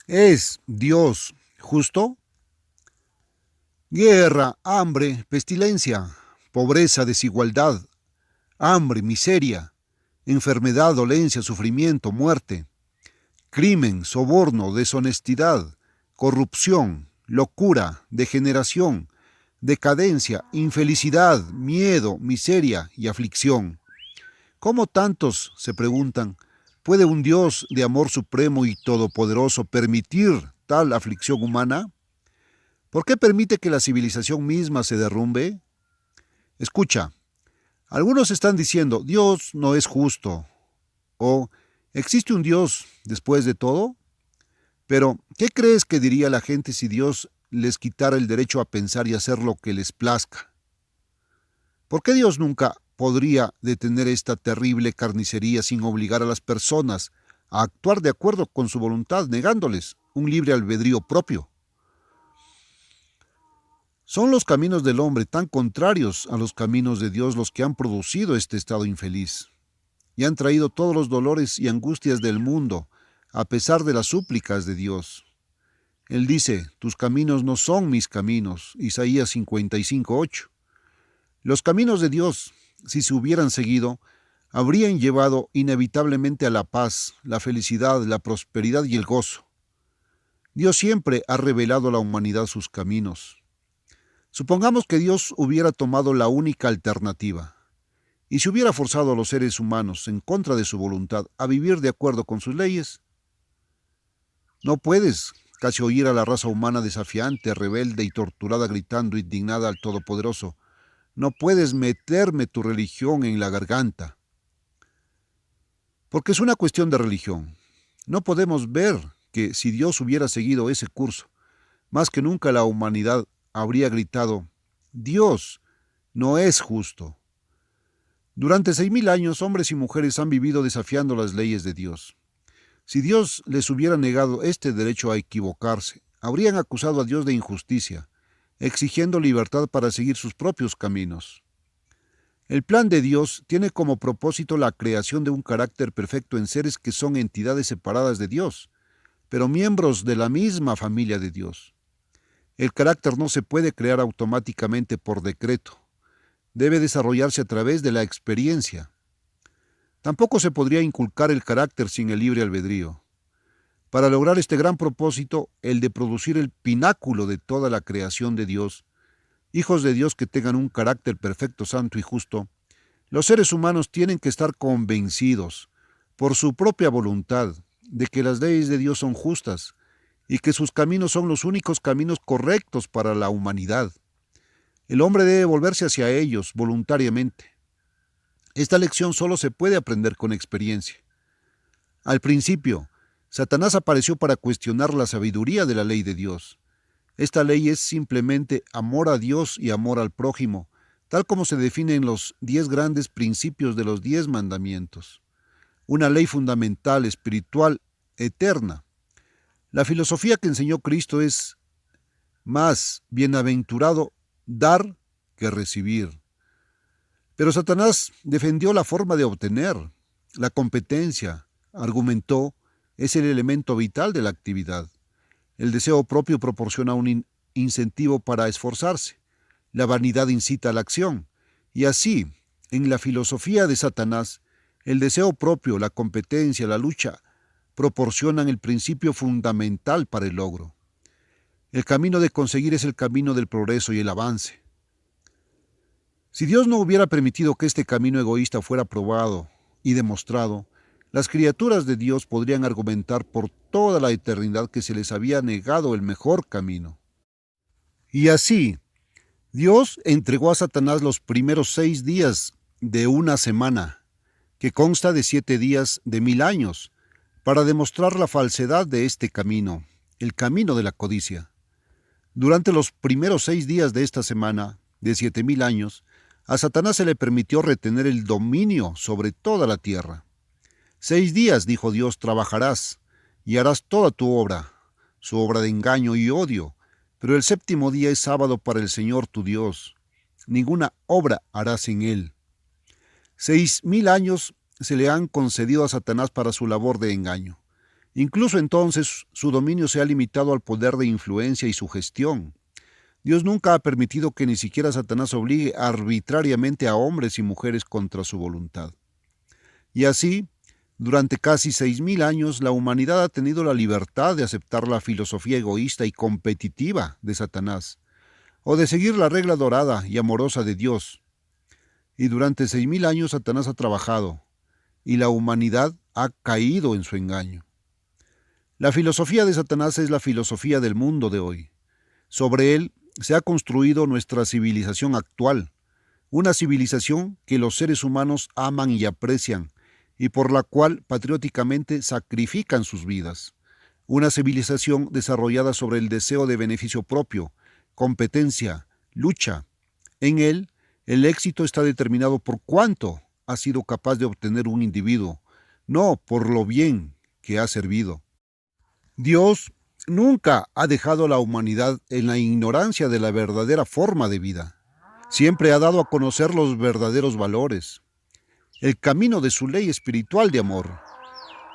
¿Es Dios justo? Guerra, hambre, pestilencia, pobreza, desigualdad, hambre, miseria, enfermedad, dolencia, sufrimiento, muerte, crimen, soborno, deshonestidad, corrupción, locura, degeneración, decadencia, infelicidad, miedo, miseria y aflicción. ¿Cómo tantos, se preguntan, puede un Dios de amor supremo y todopoderoso permitir tal aflicción humana? ¿Por qué permite que la civilización misma se derrumbe? Escucha, algunos están diciendo, Dios no es justo, o ¿existe un Dios después de todo? Pero, ¿qué crees que diría la gente si Dios les quitara el derecho a pensar y hacer lo que les plazca? ¿Por qué Dios nunca podría detener esta terrible carnicería sin obligar a las personas a actuar de acuerdo con su voluntad, negándoles un libre albedrío propio? Son los caminos del hombre tan contrarios a los caminos de Dios los que han producido este estado infeliz y han traído todos los dolores y angustias del mundo, a pesar de las súplicas de Dios. Él dice, tus caminos no son mis caminos, Isaías 55:8. Los caminos de Dios, si se hubieran seguido, habrían llevado inevitablemente a la paz, la felicidad, la prosperidad y el gozo. Dios siempre ha revelado a la humanidad sus caminos. Supongamos que Dios hubiera tomado la única alternativa, y si hubiera forzado a los seres humanos, en contra de su voluntad, a vivir de acuerdo con sus leyes. No puedes casi oír a la raza humana desafiante, rebelde y torturada gritando indignada al Todopoderoso, no puedes meterme tu religión en la garganta. Porque es una cuestión de religión. No podemos ver que si Dios hubiera seguido ese curso, más que nunca la humanidad habría gritado, Dios no es justo. Durante 6.000 años, hombres y mujeres han vivido desafiando las leyes de Dios. Si Dios les hubiera negado este derecho a equivocarse, habrían acusado a Dios de injusticia, exigiendo libertad para seguir sus propios caminos. El plan de Dios tiene como propósito la creación de un carácter perfecto en seres que son entidades separadas de Dios, pero miembros de la misma familia de Dios. El carácter no se puede crear automáticamente por decreto. Debe desarrollarse a través de la experiencia. Tampoco se podría inculcar el carácter sin el libre albedrío. Para lograr este gran propósito, el de producir el pináculo de toda la creación de Dios, hijos de Dios que tengan un carácter perfecto, santo y justo, los seres humanos tienen que estar convencidos, por su propia voluntad, de que las leyes de Dios son justas y que sus caminos son los únicos caminos correctos para la humanidad. El hombre debe volverse hacia ellos voluntariamente. Esta lección solo se puede aprender con experiencia. Al principio, Satanás apareció para cuestionar la sabiduría de la ley de Dios. Esta ley es simplemente amor a Dios y amor al prójimo, tal como se define en los 10 grandes principios de los 10 mandamientos. Una ley fundamental, espiritual, eterna. La filosofía que enseñó Cristo es más bienaventurado dar que recibir. Pero Satanás defendió la forma de obtener. La competencia, argumentó, es el elemento vital de la actividad. El deseo propio proporciona un incentivo para esforzarse. La vanidad incita a la acción. Y así, en la filosofía de Satanás, el deseo propio, la competencia, la lucha, proporcionan el principio fundamental para el logro. El camino de conseguir es el camino del progreso y el avance. Si Dios no hubiera permitido que este camino egoísta fuera probado y demostrado, las criaturas de Dios podrían argumentar por toda la eternidad que se les había negado el mejor camino. Y así, Dios entregó a Satanás los primeros 6 días de una semana, que consta de 7 días de 1000 años, para demostrar la falsedad de este camino, el camino de la codicia. Durante los primeros 6 días de esta semana, de 7000 años, a Satanás se le permitió retener el dominio sobre toda la tierra. 6 días, dijo Dios, trabajarás y harás toda tu obra, su obra de engaño y odio, pero el séptimo día es sábado para el Señor tu Dios. Ninguna obra harás en él. 6000 años se le han concedido a Satanás para su labor de engaño, Incluso entonces su dominio se ha limitado al poder de influencia y sugestión. Dios nunca ha permitido que ni siquiera Satanás obligue arbitrariamente a hombres y mujeres contra su voluntad. Y así, durante casi 6.000 años, la humanidad ha tenido la libertad de aceptar la filosofía egoísta y competitiva de Satanás, o de seguir la regla dorada y amorosa de Dios. Y durante 6.000 años Satanás ha trabajado, y la humanidad ha caído en su engaño. La filosofía de Satanás es la filosofía del mundo de hoy. Sobre él se ha construido nuestra civilización actual, una civilización que los seres humanos aman y aprecian, y por la cual patrióticamente sacrifican sus vidas. Una civilización desarrollada sobre el deseo de beneficio propio, competencia, lucha. En él, el éxito está determinado por cuánto ha sido capaz de obtener un individuo, no por lo bien que ha servido. Dios nunca ha dejado a la humanidad en la ignorancia de la verdadera forma de vida. Siempre ha dado a conocer los verdaderos valores, el camino de su ley espiritual de amor.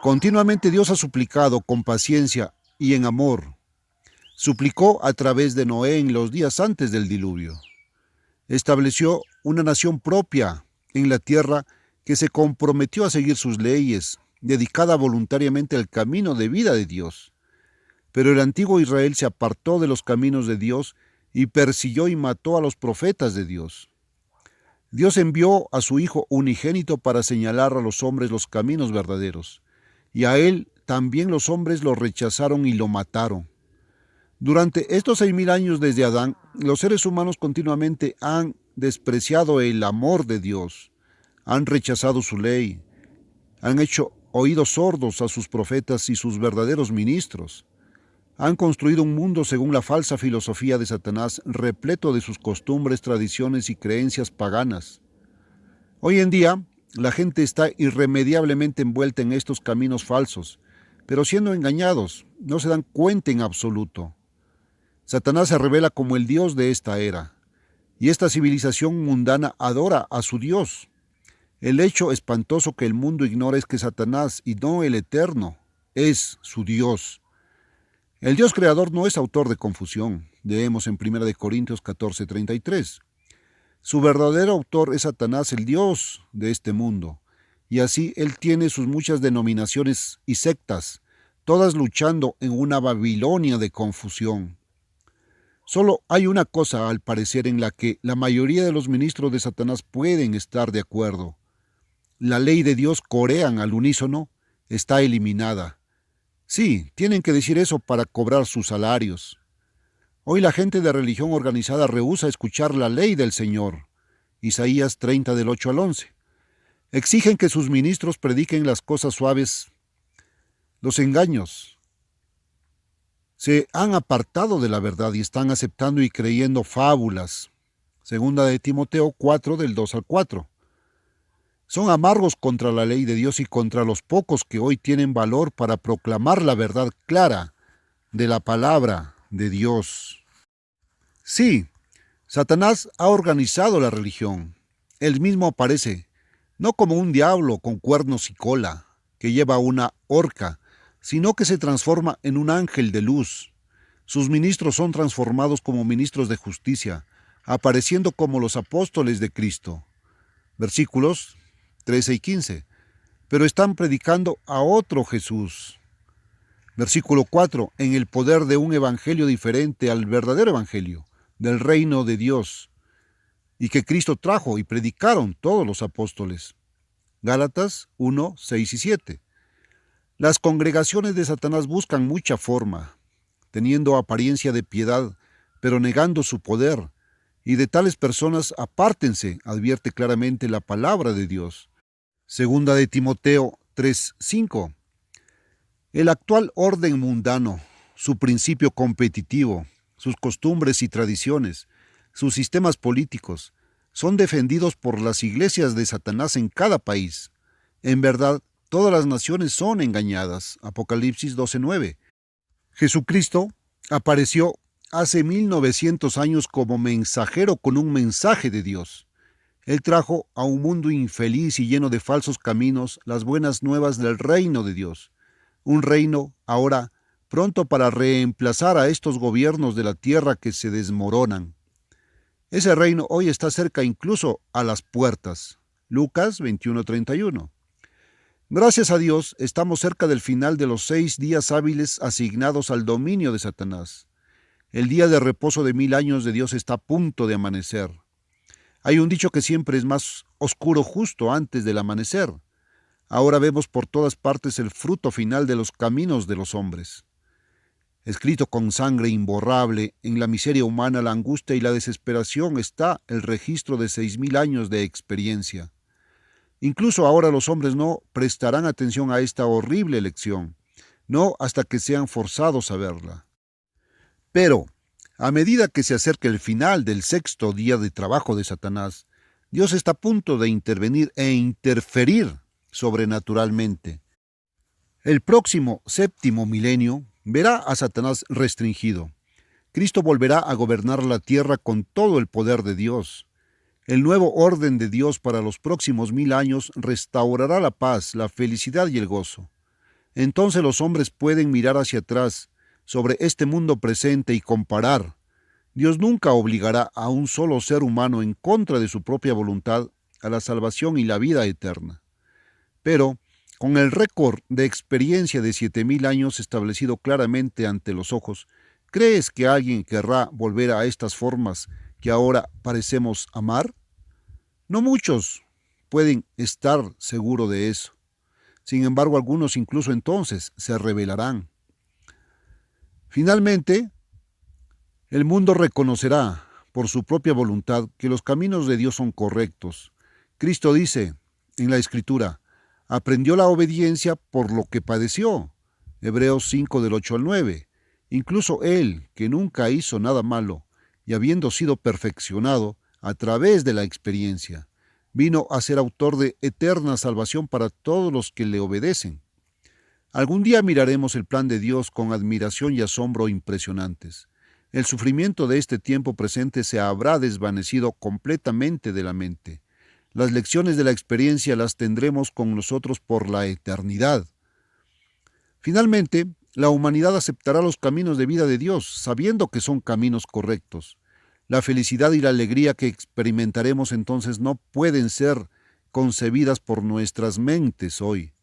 Continuamente Dios ha suplicado con paciencia y en amor. Suplicó a través de Noé en los días antes del diluvio. Estableció una nación propia en la tierra que se comprometió a seguir sus leyes, dedicada voluntariamente al camino de vida de Dios. Pero el antiguo Israel se apartó de los caminos de Dios y persiguió y mató a los profetas de Dios. Dios envió a su Hijo unigénito para señalar a los hombres los caminos verdaderos, y a él también los hombres lo rechazaron y lo mataron. Durante estos 6.000 años desde Adán, los seres humanos continuamente han despreciado el amor de Dios, han rechazado su ley, han hecho oídos sordos a sus profetas y sus verdaderos ministros. Han construido un mundo según la falsa filosofía de Satanás, repleto de sus costumbres, tradiciones y creencias paganas. Hoy en día, la gente está irremediablemente envuelta en estos caminos falsos, pero siendo engañados, no se dan cuenta en absoluto. Satanás se revela como el Dios de esta era, y esta civilización mundana adora a su Dios. El hecho espantoso que el mundo ignora es que Satanás, y no el Eterno, es su Dios. El Dios creador no es autor de confusión, leemos en 1 Corintios 14:33. Su verdadero autor es Satanás, el Dios de este mundo, y así él tiene sus muchas denominaciones y sectas, todas luchando en una Babilonia de confusión. Solo hay una cosa, al parecer, en la que la mayoría de los ministros de Satanás pueden estar de acuerdo. La ley de Dios, corean al unísono, está eliminada. Sí, tienen que decir eso para cobrar sus salarios. Hoy la gente de religión organizada rehúsa escuchar la ley del Señor. Isaías 30 del 8 al 11. Exigen que sus ministros prediquen las cosas suaves, los engaños. Se han apartado de la verdad y están aceptando y creyendo fábulas. Segunda de Timoteo 4 del 2 al 4. Son amargos contra la ley de Dios y contra los pocos que hoy tienen valor para proclamar la verdad clara de la palabra de Dios. Sí, Satanás ha organizado la religión. Él mismo aparece, no como un diablo con cuernos y cola, que lleva una horca, sino que se transforma en un ángel de luz. Sus ministros son transformados como ministros de justicia, apareciendo como los apóstoles de Cristo. Versículos 13 y 15. Pero están predicando a otro Jesús. Versículo 4. En el poder de un evangelio diferente al verdadero evangelio, del reino de Dios, y que Cristo trajo y predicaron todos los apóstoles. Gálatas 1, 6 y 7. Las congregaciones de Satanás buscan mucha forma, teniendo apariencia de piedad, pero negando su poder, y de tales personas apártense, advierte claramente la palabra de Dios. Segunda de Timoteo 3:5. El actual orden mundano, su principio competitivo, sus costumbres y tradiciones, sus sistemas políticos, son defendidos por las iglesias de Satanás en cada país. En verdad, todas las naciones son engañadas. Apocalipsis 12:9. Jesucristo apareció hace 1900 años como mensajero con un mensaje de Dios. Él trajo a un mundo infeliz y lleno de falsos caminos las buenas nuevas del reino de Dios. un reino ahora pronto para reemplazar a estos gobiernos de la tierra que se desmoronan. Ese reino hoy está cerca, incluso a las puertas. Lucas 21:31. Gracias a Dios, estamos cerca del final de los 6 días hábiles asignados al dominio de Satanás. El día de reposo de 1000 años de Dios está a punto de amanecer. Hay un dicho que siempre es más oscuro justo antes del amanecer. Ahora vemos por todas partes el fruto final de los caminos de los hombres. Escrito con sangre imborrable, en la miseria humana, la angustia y la desesperación está el registro de 6000 años de experiencia. Incluso ahora los hombres no prestarán atención a esta horrible lección, no hasta que sean forzados a verla. Pero, a medida que se acerca el final del 6º día de trabajo de Satanás, Dios está a punto de intervenir e interferir sobrenaturalmente. El próximo 7º milenio verá a Satanás restringido. Cristo volverá a gobernar la tierra con todo el poder de Dios. El nuevo orden de Dios para los próximos 1000 años restaurará la paz, la felicidad y el gozo. Entonces los hombres pueden mirar hacia atrás sobre este mundo presente y comparar. Dios nunca obligará a un solo ser humano en contra de su propia voluntad a la salvación y la vida eterna. Pero, con el récord de experiencia de 7000 años establecido claramente ante los ojos, ¿crees que alguien querrá volver a estas formas que ahora parecemos amar? No muchos pueden estar seguros de eso. Sin embargo, algunos incluso entonces se rebelarán. Finalmente, el mundo reconocerá por su propia voluntad que los caminos de Dios son correctos. Cristo dice en la Escritura: aprendió la obediencia por lo que padeció. Hebreos 5 del 8 al 9. Incluso él, que nunca hizo nada malo, y habiendo sido perfeccionado a través de la experiencia, vino a ser autor de eterna salvación para todos los que le obedecen. Algún día miraremos el plan de Dios con admiración y asombro impresionantes. El sufrimiento de este tiempo presente se habrá desvanecido completamente de la mente. Las lecciones de la experiencia las tendremos con nosotros por la eternidad. Finalmente, la humanidad aceptará los caminos de vida de Dios, sabiendo que son caminos correctos. La felicidad y la alegría que experimentaremos entonces no pueden ser concebidas por nuestras mentes hoy.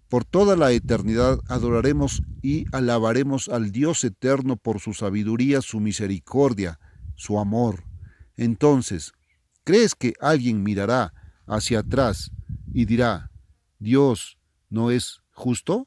Por toda la eternidad adoraremos y alabaremos al Dios eterno por su sabiduría, su misericordia, su amor. Entonces, ¿crees que alguien mirará hacia atrás y dirá: Dios no es justo?